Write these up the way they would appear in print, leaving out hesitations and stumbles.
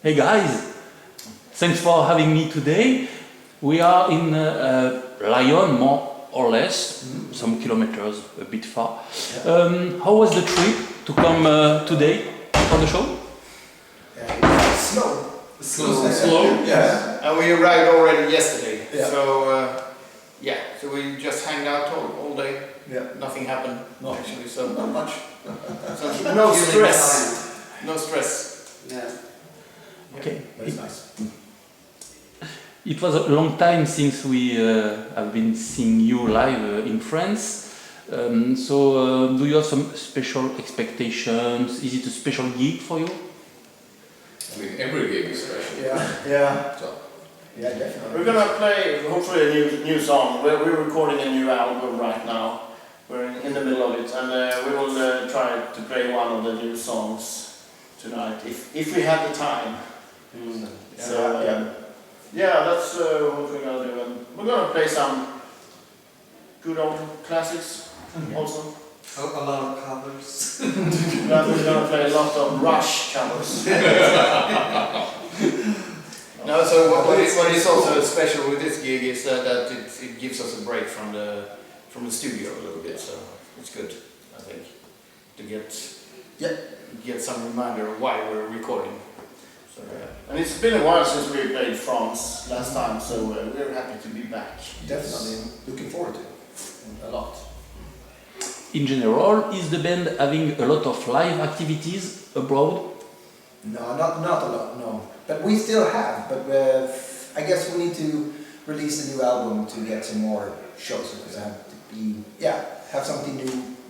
Hey guys, thanks for having me today. We are in Lyon, more or less, some kilometers, a bit far. How was the trip to come today for the show? Slow. Yeah, and we arrived already yesterday. Yeah. So we just hanged out all day. Yeah. Nothing happened actually. So Not much. so no stress. No stress. Yeah. Okay. That's nice. It was a long time since we have been seeing you live in France. Do you have some special expectations? Is it a special gig for you? I mean, every gig is special. Yeah, So, definitely. We're gonna play hopefully a new song. We're recording a new album right now. We're in the middle of it, and we will try to play one of the new songs tonight if we have the time. That's what we're gonna do, and we're gonna play some good old classics also. A lot of covers. We're gonna play a lot of Rush covers. No, so what is also special with this gig is that it gives us a break from the studio a little bit, so it's good, I think, to get some reminder of why we're recording. So, and it's been a while since we played France last time, so we're happy to be back. Definitely looking forward to it a lot. In general, is the band having a lot of live activities abroad? No, not a lot, no. But we still have, but I guess we need to release a new album to get some more shows, because I have to have something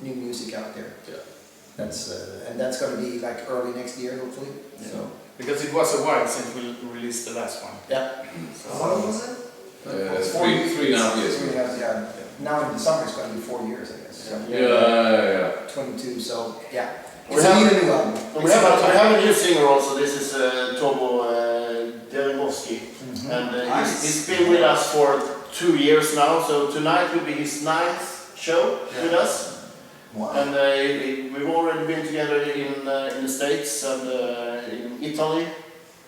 new music out there. Yeah. That's going to be like early next year, hopefully. Yeah. So. Because it was a while since we released the last one. Yeah. How long was it? three and a half years. 3.5, yeah. Now in the summer it's going to be 4 years, I guess. So Yeah. 22, so yeah. We It's have- a new album. We have a new singer also. This is Tobo Deribowski, and Nice. he's been with us for 2 years now. So tonight will be his 9th show with us. Wow. And we've already been together in the States and in Italy,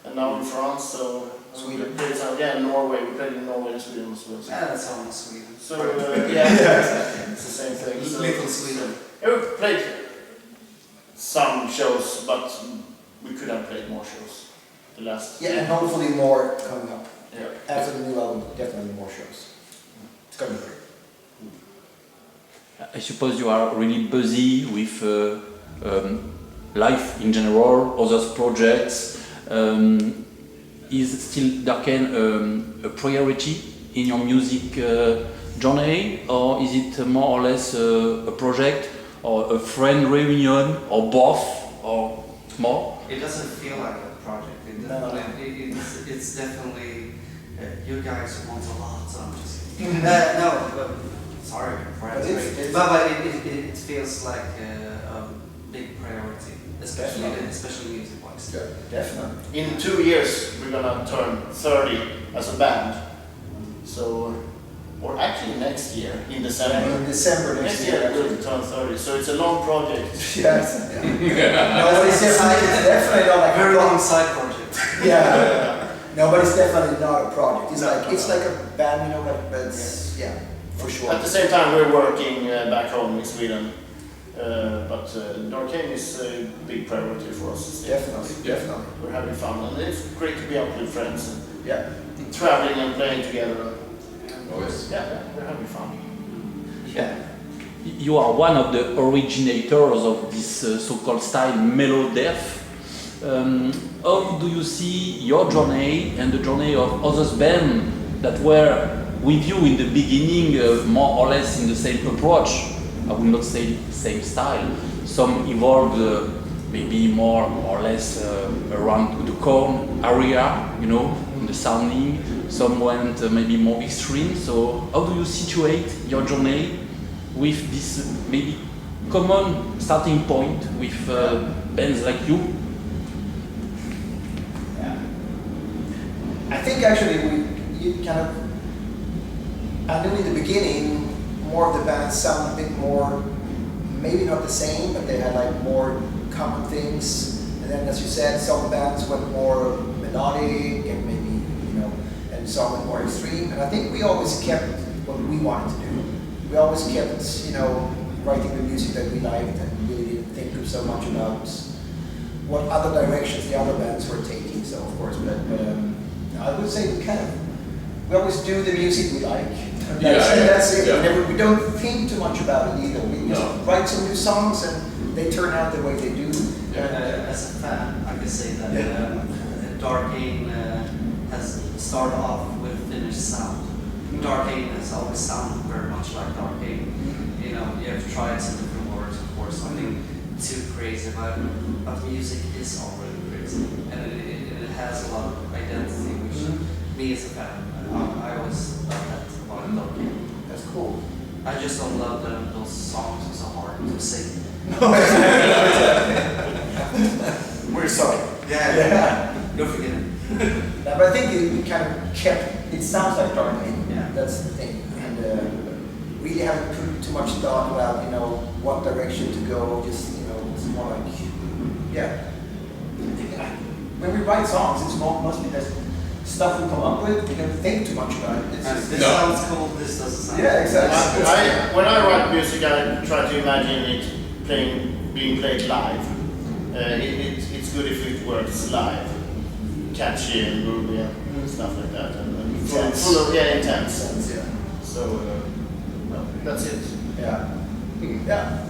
and now in France. So Sweden. we played in Norway. We played in Norway and Sweden as well. Yeah, that's almost Sweden. So it's the same thing. So, Little Sweden. we played some shows, but we could have played more shows. The last. Yeah, and hopefully more coming up. Yeah. After the new album, definitely more shows. It's going to be great. I suppose you are really busy with life in general, other projects. Is still DARKANE a priority in your music journey, or is it more or less a project or a friend reunion or both or more? It doesn't feel like a project. It's definitely you guys want a lot. So I'm just kidding. No, but sorry, friends. But it feels like a big priority, especially music-wise. Yeah. Definitely. In 2 years, we're gonna turn 30 as a band. So, or actually next year, in December. In December Next next year year. we'll turn 30. So it's a long project. Yes. No, but it's definitely not like Very a long project. side project. Yeah. No, but it's definitely not a project. It's like a band, but it's, for sure. At the same time, we're working back home in Sweden. But DARKANE is a big priority for us. Definitely. We're having fun, and it's great to be out with friends and Yeah. traveling and playing together. Oh, yes. Yeah, we're having fun. Yeah. You are one of the originators of this so-called style mellow death. How do you see your journey and the journey of other bands that were with you in the beginning, more or less in the same approach? I will not say same style. Some evolved maybe more or less around the core area, in the sounding. Some went maybe more extreme. So how do you situate your journey with this maybe common starting point with bands like you? I think actually I knew in the beginning more of the bands sound a bit more, maybe not the same, but they had like more common things. And then, as you said, some bands went more melodic and maybe, you know, and some more extreme. And I think we always kept what we wanted to do. We always kept, you know, writing the music that we liked and really didn't think so much about what other directions the other bands were taking. So of course, but I would say we always do the music we like. And that's it. Yeah. We don't think too much about it either. We just write some new songs and they turn out the way they do. As a fan, I can say that DARKANE has started off with Finnish sound. DARKANE has always sounded very much like DARKANE. You know, you have tried some different words, of course, nothing too crazy, but the music is already crazy. And it has a lot of identity, which me as a fan, I always love that about DARKANE. That's cool. I just don't love those songs are so hard to sing. We're sorry. Yeah. Don't forget it. But I think we kind of kept, it sounds like DARKANE. Yeah. That's the thing. And really haven't put too much thought about, you know, what direction to go. Just, you know, it's more like, yeah. When we write songs, it's mostly just stuff we come up with. We don't think too much about it. This sounds cool, this doesn't sound Yeah, exactly. When I write music, I try to imagine it being played live. It's good if it works live, catchy and groovy and stuff like that, and full of intense. Yeah. So well, that's it. Yeah. Yeah.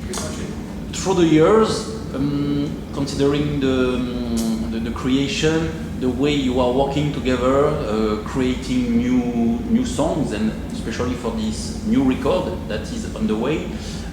Pretty much it. Through the years, considering the creation, the way you are working together, creating new songs, and especially for this new record that is on the way,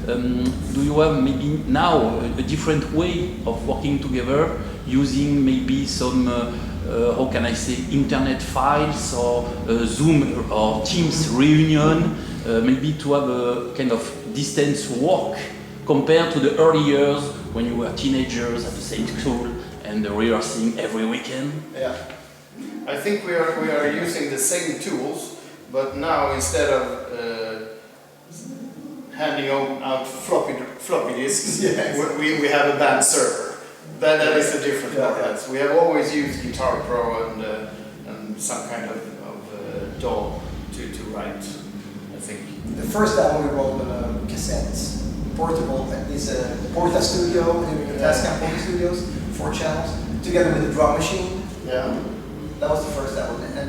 do you have maybe now a different way of working together, using maybe some, how can I say, internet files or Zoom or Teams reunion, maybe to have a kind of distance work compared to the early years when you were teenagers at the same school and rehearsing every weekend? Yeah. I think we are using the same tools, but now instead of handing out floppy disks, we have a band server. That is a different part. We have always used Guitar Pro and some kind of DAW to write, I think. The first album we wrote on cassettes. Portable, is a Porta Studio in the DARKANE Studios, 4 channels, together with a drum machine. Yeah. That was the first album, and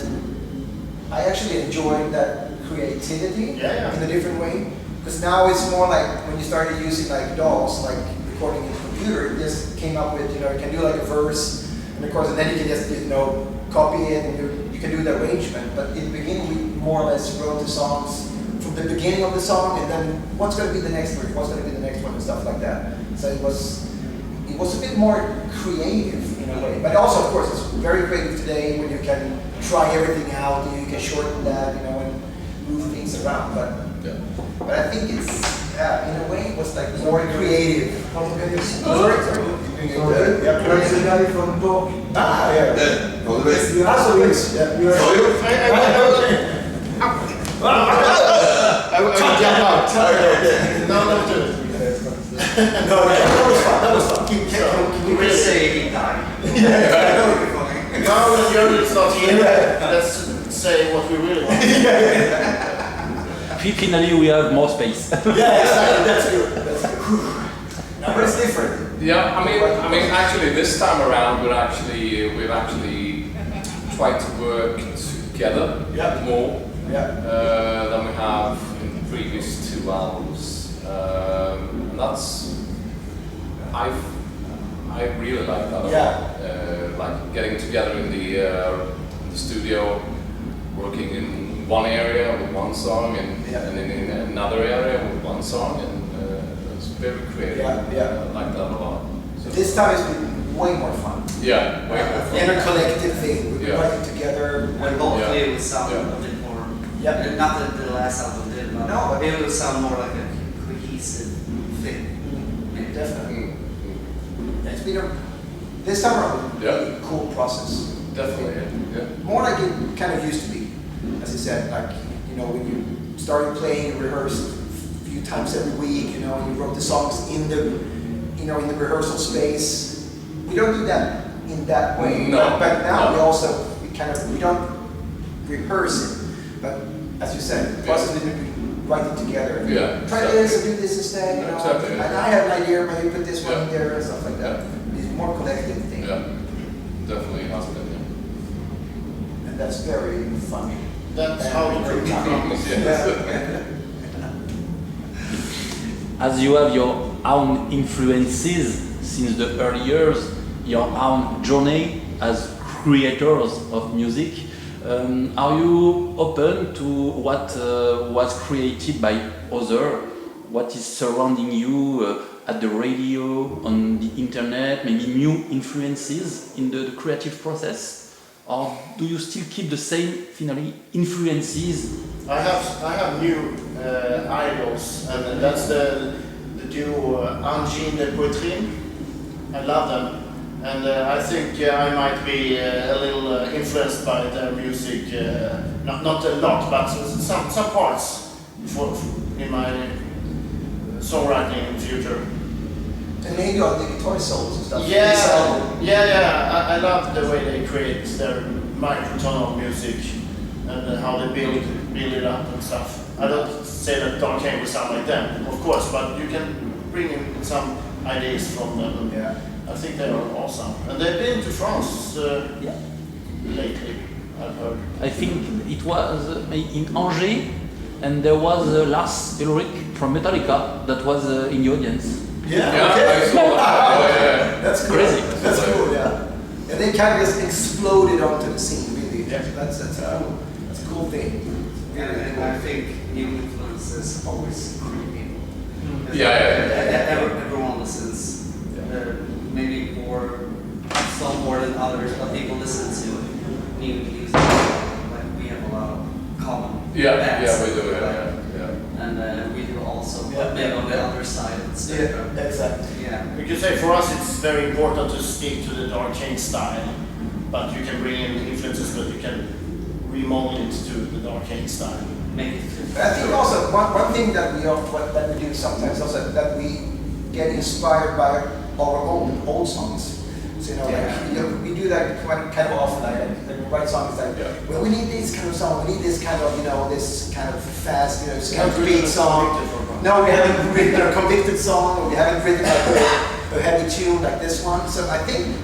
I actually enjoyed that creativity in a different way. Because now it's more like when you started using like DAWs, like recording in the computer, it just came up with, you know, you can do like a verse, and of course, and then you can just, you know, copy it and you can do the arrangement. But in the beginning, we more or less wrote the songs from the beginning of the song, and then what's going to be the next word, what's going to be the next one, and stuff like that. So it was a bit more creative in a way. But also, of course, it's very creative today when you can try everything out, and you can shorten that, you know, and move things around. But I think it's, in a way, it was like more creative. Sorry. There's a guy from Talk. Yeah. All the best. You also is. I will jump out. No, do it. No, that was fun. Can we say he died? That would be funny. No, Jörgen's not here. Let's say what we really want. Finally, we have more space. Yeah, exactly. That's good. Now, but it's different. Yeah, I mean, actually, this time around, we've actually tried to work together more than we have in the previous 2 albums, and that's I really like that a lot. Like getting together in the studio, working in one area with one song, and in another area with one song, and it's very creative. I like that a lot. So This time it's been way more fun. yeah, way more fun. In a collective thing, we've been writing together. And hopefully it will sound Yeah. a bit more, Yeah. not that the last album did, but No, but- it will sound more like a cohesive thing. Maybe. Definitely. Mm, It's been this time around, Yeah. cool process. definitely, yeah. More like it kind of used to be. As I said, like, you know, when you started playing and rehearsed a few times every week, you know, and you wrote the songs in the, you know, in the rehearsal space. We don't do that in that way. No. But now No. we don't rehearse it. But as you said, the process we write it together. Yeah, Try exactly. this and do this instead. You know, Exactly. and I have an idea, maybe put this one in Yeah. there and stuff like that. It's more collective thing. Yeah, definitely has been. Yeah. And that's very funny. That's how you Very cook. Yes. As you have your own influences since the early years, your own journey as creators of music, are you open to what was created by others? What is surrounding you at the radio, on the internet, maybe new influences in the creative process? Or do you still keep the same finally influences? I have new idols, and that's the duo Angine de Poitrine. I love them, and I think I might be a little influenced by their music. Not a lot, but some parts in my songwriting in the future. And maybe on the guitar solos and stuff. This Yeah, album. yeah. I love the way they create their microtonal music and how they build it up and stuff. I don't say that DARKANE will sound like them, of course, but you can bring in some ideas from them. And Yeah. I think they are awesome. And they've been to France lately, I've heard. I think it was in Angers, and there was Lars Ulrich from Metallica that was in the audience. Yeah, okay. I saw that. Yeah. That's cool. Crazy. That's cool, yeah. And they kind of just exploded onto the scene, really. Yeah. That's a cool thing. And I think new influences always creep in. Yeah. Everyone listens, maybe some more than others, but people listen to new music. Like we have a lot of common bands. We do. Like, Yeah. and we do also, Yeah. but maybe on the other side of the spectrum. Yeah, exactly. Yeah. We could say for us it's very important to stick to the DARKANE style, but you can bring in influences, but you can remodel it to the DARKANE style. Make it fit. But I think also one thing that we do sometimes also that we get inspired by our own old songs. So we do that kind of often. Like we write songs like, well, we need this kind of song. We need this kind of this kind of fast, this kind of beat song. No, we haven't written a convicted song. Or we haven't written like a heavy tune like this one. So I think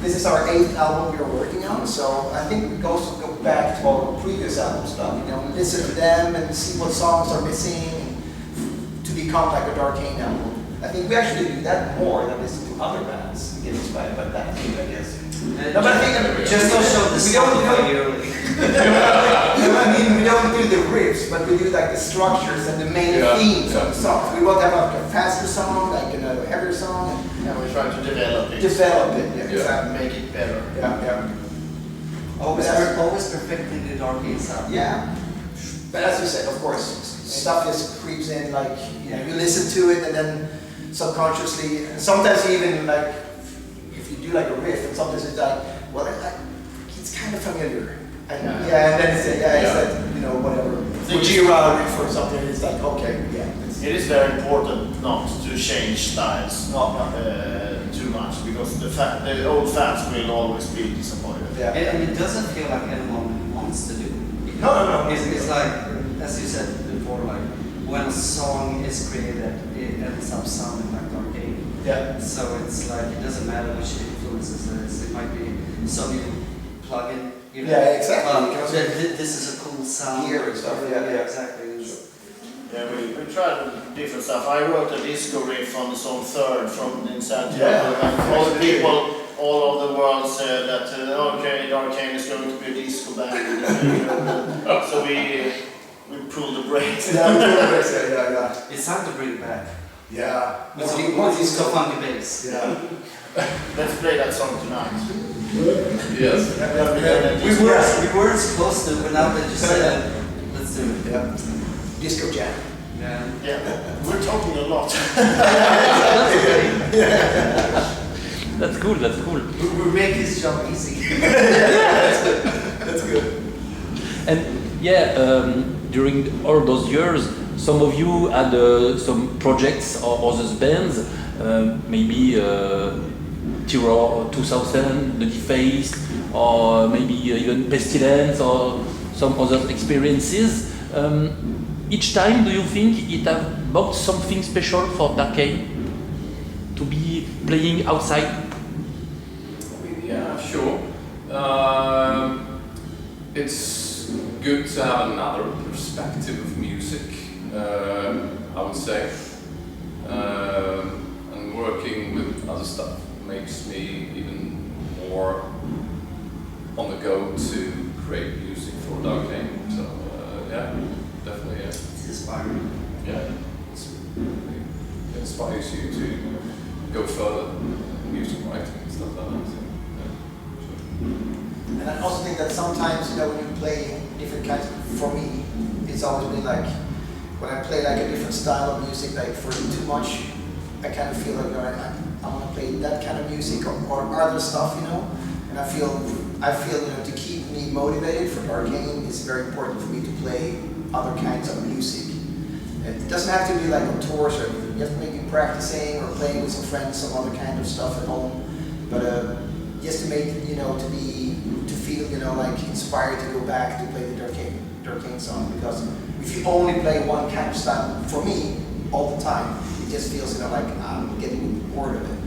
this is our 8th album we are working on. So I think we go back to our previous album stuff. Listen to them and see what songs are missing to become like a DARKANE album. I think we actually do that more than listen to other bands and get inspired by that thing, I guess. No, but I think Just don't show the Spotify yearly. we don't do the riffs, but we do like the structures and the main themes of the songs. We want to have like a faster song, like a heavier song. And we try to develop it. Exactly. Make it better. Yeah. Always perfecting the DARKANE sound. Yeah. But as you said, of course, stuff just creeps in, like, you listen to it and then subconsciously, sometimes even like, if you do like a riff, and sometimes it's like, well, it's kind of familiar. And, and then it's like, whatever, Fujira riff or something, it's like, okay, It is very important not to change styles too much, because the old fans will always be disappointed. Yeah. And it doesn't feel like anyone wants to do it. No. It's like, as you said before, like when a song is created, it ends up sounding like DARKANE. Yeah. So it's like, it doesn't matter which influences there is. It might be some you plug in. Yeah, exactly. This is a cool sound. Gear and stuff, yeah. Exactly. Yeah, we tried different stuff. I wrote a disco riff on the song Third from Insanity. Yeah. And all the people all over the world said that, okay, DARKANE is going to be a disco band in the future. So we pulled the brakes. Yeah. It's time to bring it back. Yeah. With some disco funky bass. Yeah. Let's play that song tonight. Yes. We weren't supposed to, but now that you said it, let's do it. Yeah. Disco jam. Yeah, we're talking a lot. That's cool. We make his job easy. That's good. And during all those years, some of you had some projects or other bands, maybe Terror 2000, The Defaced, or maybe even Pestilence or some other experiences. Each time, do you think it has brought something special for DARKANE to be playing outside? I mean, yeah, sure. It's good to have another perspective of music, I would say. And working with other stuff makes me even more on the go to create music for DARKANE. So yeah, definitely, yeah. It's inspiring. Yeah, it inspires you to go further in music writing and stuff like that. So, yeah, sure. And I also think that sometimes, when you play different kinds for me, it's always been like, when I play like a different style of music, like for too much, I kind of feel like, I want to play that kind of music or other stuff, and I feel, to keep me motivated for DARKANE, it's very important for me to play other kinds of music. It doesn't have to be like on tours or anything, just maybe practicing or playing with some friends, some other kind of stuff at home, but just to make, to feel, like inspired to go back to play the DARKANE song, because if you only play one kind of style, for me, all the time, it just feels, like I'm getting bored of it,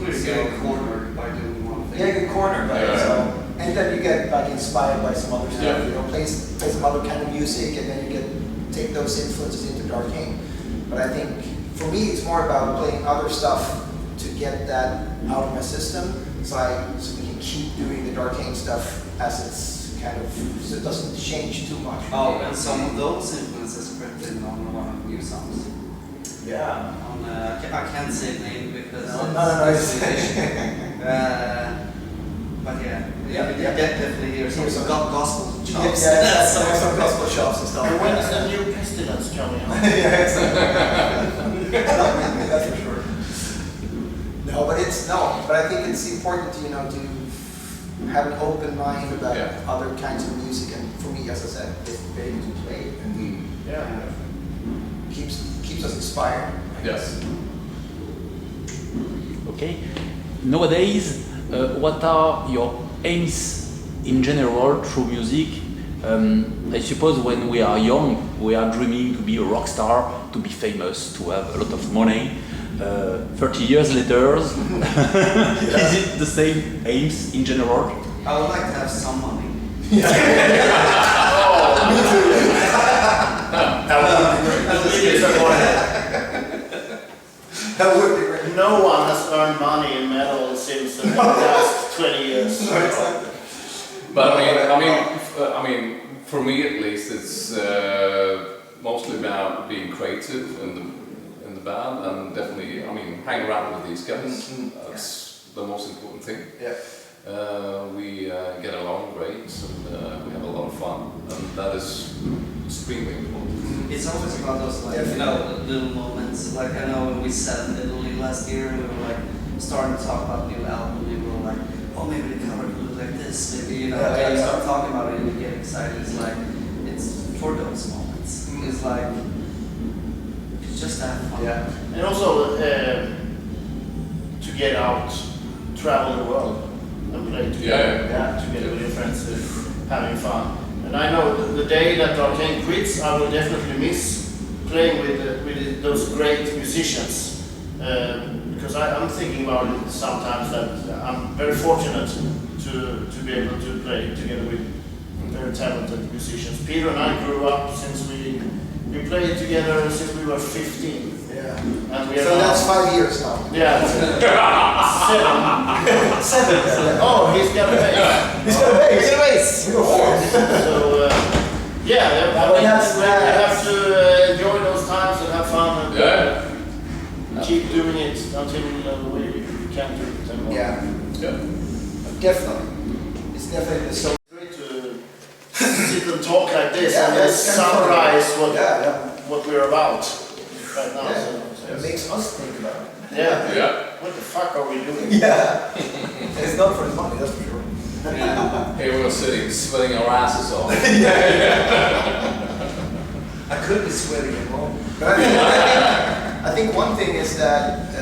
We're getting cornered by doing one thing. Yeah, you get cornered by it, so, and then you get like inspired by some other stuff, play some other kind of music, and then you take those influences into DARKANE. But I think, for me, it's more about playing other stuff to get that out of my system, so we can keep doing the DARKANE stuff as it's kind of, so it doesn't change too much. Oh, and some of those influences crept in on one of the new songs. Yeah. On I can't say name because but yeah, definitely hear some gospel chops. Yeah, some gospel chops and stuff. And when is the new Pestilence coming out? That's for sure. But I think it's important to have an open mind about other kinds of music, and for me, as I said, it's very to play it and keeps us inspired. Yes. Okay. Nowadays, what are your aims in general through music? I suppose when we are young, we are dreaming to be a rock star, to be famous, to have a lot of money. 30 years later, is it the same aims in general? I would like to have some money. That would be great. No one has earned money in metal since the last 20 years. But I mean, for me at least, it's mostly about being creative in the band, and definitely, hang around with these guys. That's the most important thing. Yeah. We get along great, and we have a lot of fun, and that is extremely important. It's always about those little moments. Like I know when we sat in Italy last year, and we were starting to talk about new album. We were like, oh, maybe the cover could look like this. Maybe you start talking about it and you get excited. It's for those moments. It's just that fun. Yeah. And also to get out, travel the world, and play together, together with your friends, having fun. And I know the day that DARKANE quits, I will definitely miss playing with those great musicians. Because I'm thinking about it sometimes that I'm very fortunate to be able to play together with very talented musicians. Peter and I grew up since we played together since we were 15. Yeah. And we So that's 5 years now. Yeah. 7. 7. Oh, he's got a bass. He's got a bass. He's got a bass. So, we have to enjoy those times and have fun and keep doing it until we can't do it anymore. Yeah. Definitely. It's definitely so Great to sit and talk like this and it's summarize what we're about right now. Yeah. So, It makes us think about it. yeah. What the fuck are we doing? Yeah. It's not for the money, that's for sure. Here we are sitting, sweating our asses off. I could be sweating at home. But I think one thing is that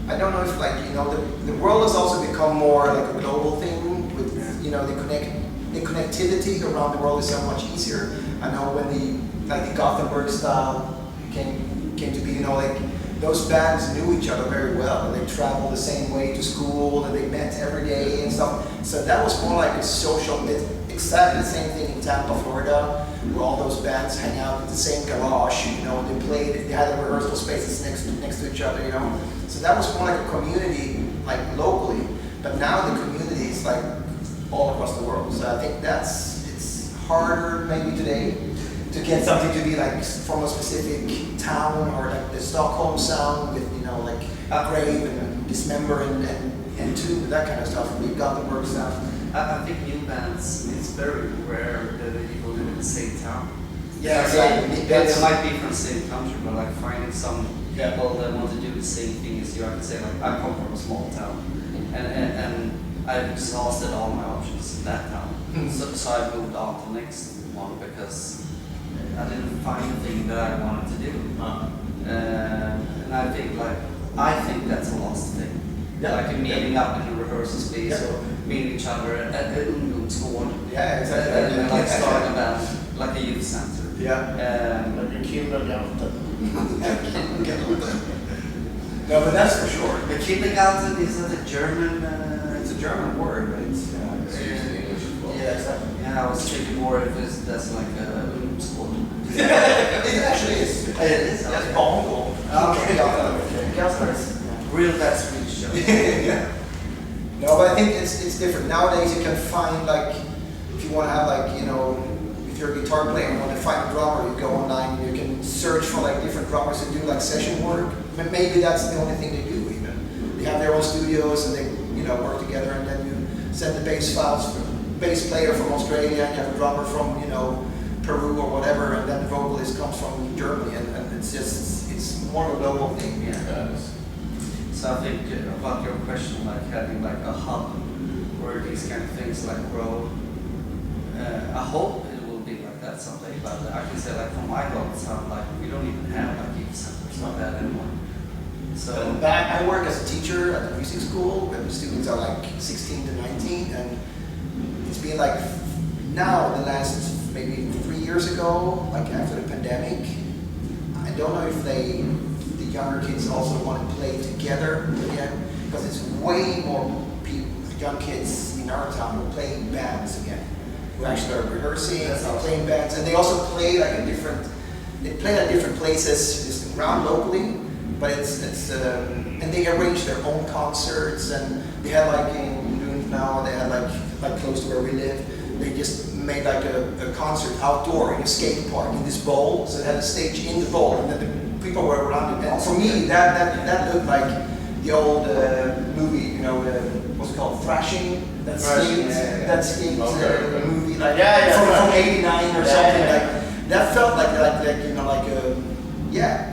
I don't know if you know, the world has also become more like a global thing with, you know, the connectivity around the world is so much easier. I know when the Gothenburg style came to be, you know, like those bands knew each other very well and they traveled the same way to school and they met every day and stuff. So that was more like a social, exactly the same thing in Tampa, Florida, where all those bands hang out in the same garage, you know, they had the rehearsal spaces next to each other, you know. So that was more like a community, like locally, but now the community is like all across the world. So I think it's harder maybe today to get something to be like from a specific town or like the Stockholm sound with, you know, like Grave and Dismember and Tube, that kind of stuff. We've got the work sound. I think new bands, it's very rare that people live in the same town. Yeah, exactly. They might be from the same country, but like finding some people that want to do the same thing as you, I can say like I come from a small town and I've exhausted all my options in that town. So I moved on to the next one because I didn't find the thing that I wanted to do. And I think that's a lost thing. Yeah. Like meeting up in a rehearsal space or meeting each other at the ungdomsgård. Yeah, exactly. And like starting a band, like a youth center. Yeah. Like a kindergarten. No, but that's for sure. The Kindergarten is a German. It's a German word, but it's It's used in English as well. yeah, exactly. Yeah, I was thinking more if that's like a ungdomsgård. It actually is. It is. That's Okay. Bongo. Real bad Swedish joke. Yeah. No, but I think it's different. Nowadays you can find like, if you want to have like, you know, if you're a guitar player and want to find a drummer, you go online and you can search for like different drummers and do like session work. But maybe that's the only thing they do even. They have their own studios and they, you know, work together and then you send the bass files to a bass player from Australia and you have a drummer from, you know, Peru or whatever, and then the vocalist comes from Germany and it's just, it's more of a global thing. Yeah. So I think about your question, like having like a hub where these kind of things like grow. I hope it will be like that someday, but I can say like from my hometown, like we don't even have like youth centers like that anymore. So I work as a teacher at the music school where the students are like 16 to 19, and it's been like now the last maybe 3 years ago, like after the pandemic, I don't know if the younger kids also want to play together again, because it's way more people, young kids in our town who are playing bands again, who actually are rehearsing and playing bands, and they also play like they play at different places just around locally, but it's and they arrange their own concerts, and they had like in Lund now, they had like close to where we live, they just made like a concert outdoor in a skate park in this bowl, so it had a stage in the bowl, and then the people were around it. And for me, that looked like the old movie, you know, what's it called, Thrashing, that skate movie, like from '89 or something. Like that felt like you know, like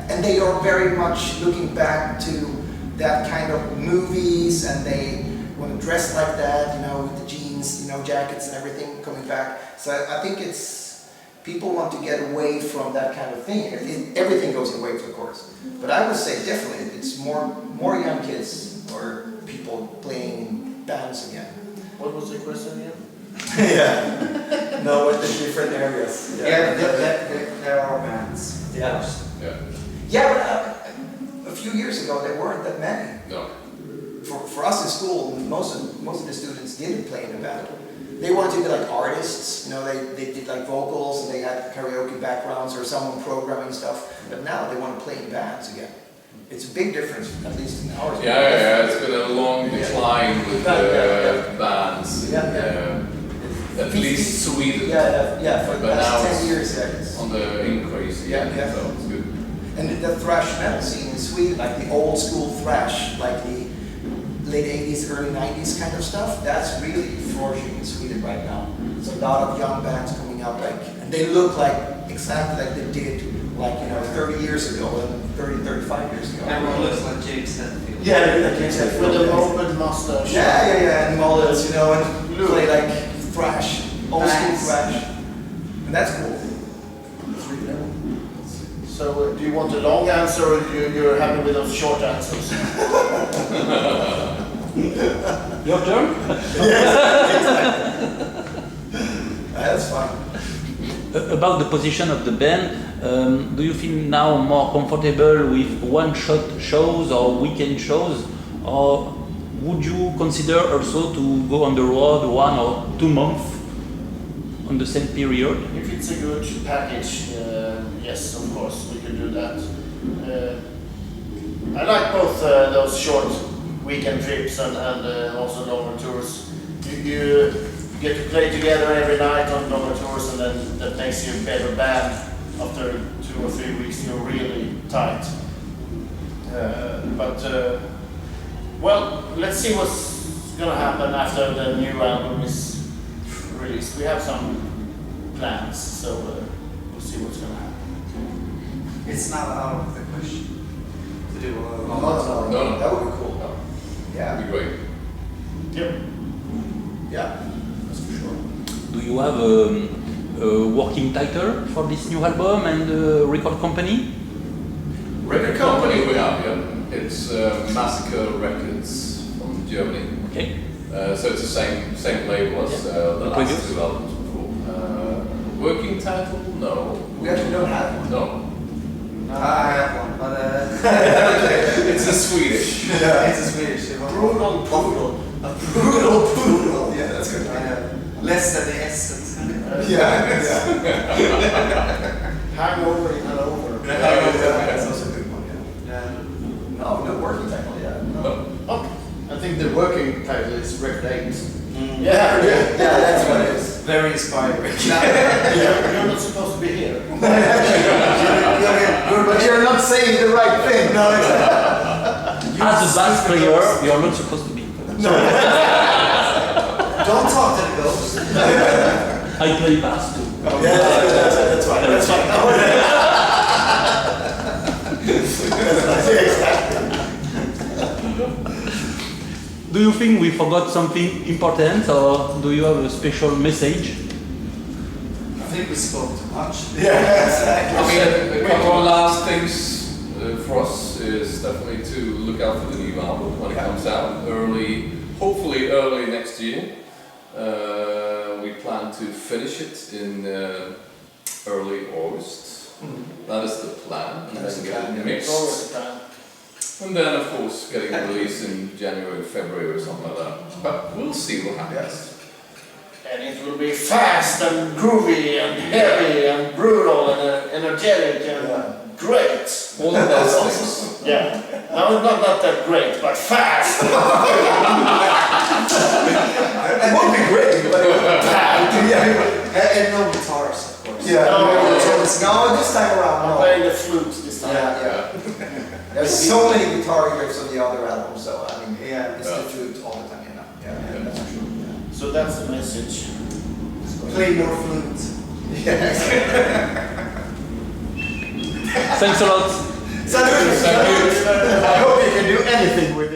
and they are very much looking back to that kind of movies, and they want to dress like that, you know, with the jeans, you know, jackets and everything coming back. So I think it's, people want to get away from that kind of thing. Everything goes in waves, of course. But I would say definitely it's more young kids or people playing in bands again. What was the question again? Yeah. No, with the different areas. Yeah, there are bands. Yeah. Yeah. But a few years ago there weren't that many. No. For us in school, most of the students didn't play in a band. They wanted to be like artists, you know, they did like vocals and they had karaoke backgrounds or someone programming stuff, but now they want to play in bands again. It's a big difference, at least in ours. Yeah, it's been a long decline with bands. At least Sweden. For the But now past 10 it's years, it's on the increase. Yeah. So it's good. And the thrash metal scene in Sweden, like the old school thrash, like the late 80s, early 90s kind of stuff, that's really flourishing in Sweden right now. So a lot of young bands coming up, like, and they look like exactly like they did, like, you know, 30 years ago and 30, 35 years ago. Everyone looks like James Hetfield. Yeah, they look like James Hetfield. With a moped mustache. Yeah, and mullets, you know, and play like thrash, old school thrash. And that's cool. It's really cool. So do you want a long answer or you're happy with those short answers? Your turn? That's fine. About the position of the band, do you feel now more comfortable with one-shot shows or weekend shows, or would you consider also to go on the road 1 or 2 months on the same period? If it's a good package, yes, of course, we can do that. I like both those short weekend trips and also longer tours. You get to play together every night on longer tours, and then that makes you a better band. After 2 or 3 weeks, you're really tight. Well, let's see what's gonna happen after the new album is released. We have some plans, so we'll see what's gonna happen. It's not out of the question to do a No, No. that would be cool. Yeah, That'd be great. Yep. yeah, that's for sure. Do you have a working title for this new album and record company? Record company we have, yeah. It's Massacre Records from Germany. Okay. So it's the same label as the previous? last 2 albums before. Working title? No. We actually don't have one. No. I have one, but It's a Swedish. Yeah. it's a Swedish. Brutal poodle. A brutal poodle. Yeah, that's good. Less than the essence. Yeah. Hangover in Hanover. That's also a good one. Yeah. Yeah. No, no working title. Yeah. No. Oh, I think the working title is Record 8. Mm. Yeah, Yeah, that's what it is. Very inspiring. You're not supposed to be here. But you're not saying the right thing. No, As a bass player, you're not supposed to be. Don't talk to the ghost. I play bass too. that's fine. That's fine. Do you think we forgot something important, or do you have a special message? I think we spoke too much. Yeah, exactly. I mean, a couple of last things for us is definitely to look out for the new album when it comes out hopefully early next year. We plan to finish it in early August. That is the plan, and then get it mixed. And then, of course, getting it released in January, February, or something like that. But we'll see what happens. And it will be fast and groovy and heavy and brutal and energetic and great. All of those things. Yeah. No, not that great, but fast. It would be great, but And no guitars, of course. yeah. No, No, this time around. I'm No. playing the flute this time. Yeah. There's so many guitar riffs on the other album, so I mean, Yeah. it's the flute all the time. Yeah, that's for sure. So that's the message. Play more flute. Thanks a lot. I hope you can do anything with